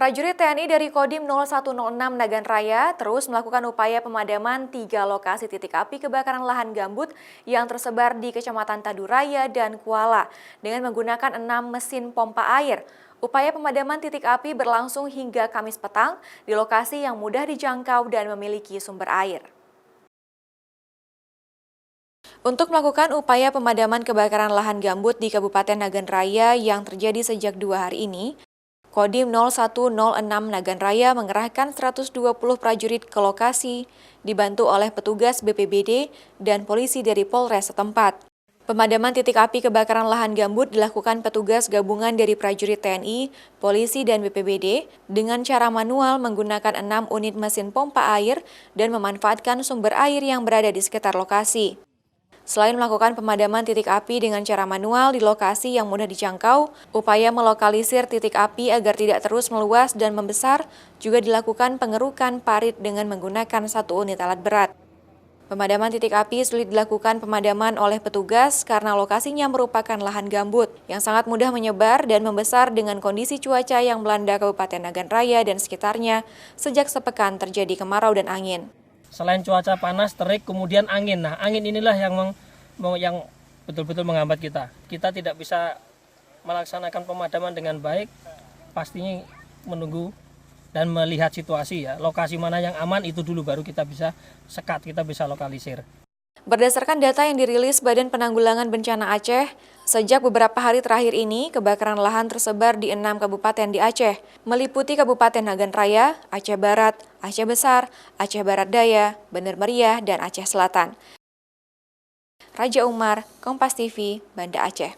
Prajurit TNI dari Kodim 0106 Nagan Raya terus melakukan upaya pemadaman 3 lokasi titik api kebakaran lahan gambut yang tersebar di Kecamatan Taduraya dan Kuala dengan menggunakan 6 mesin pompa air. Upaya pemadaman titik api berlangsung hingga Kamis petang di lokasi yang mudah dijangkau dan memiliki sumber air. Untuk melakukan upaya pemadaman kebakaran lahan gambut di Kabupaten Nagan Raya yang terjadi sejak 2 hari ini, Kodim 0106 Nagan Raya mengerahkan 120 prajurit ke lokasi, dibantu oleh petugas BPBD dan polisi dari Polres setempat. Pemadaman titik api kebakaran lahan gambut dilakukan petugas gabungan dari prajurit TNI, polisi, dan BPBD dengan cara manual menggunakan 6 unit mesin pompa air dan memanfaatkan sumber air yang berada di sekitar lokasi. Selain melakukan pemadaman titik api dengan cara manual di lokasi yang mudah dijangkau, upaya melokalisir titik api agar tidak terus meluas dan membesar juga dilakukan pengerukan parit dengan menggunakan 1 unit alat berat. Pemadaman titik api sulit dilakukan pemadaman oleh petugas karena lokasinya merupakan lahan gambut yang sangat mudah menyebar dan membesar dengan kondisi cuaca yang melanda Kabupaten Nagan Raya dan sekitarnya sejak sepekan terjadi kemarau dan angin. Selain cuaca panas, terik, kemudian angin. Nah, angin inilah yang betul-betul menghambat kita. Kita tidak bisa melaksanakan pemadaman dengan baik, pastinya menunggu dan melihat situasi ya. Lokasi mana yang aman itu dulu baru kita bisa sekat, kita bisa lokalisir. Berdasarkan data yang dirilis Badan Penanggulangan Bencana Aceh, sejak beberapa hari terakhir ini, kebakaran lahan tersebar di 6 kabupaten di Aceh, meliputi Kabupaten Nagan Raya, Aceh Barat, Aceh Besar, Aceh Barat Daya, Bener Meriah, dan Aceh Selatan. Raja Umar, Kompas TV, Banda Aceh.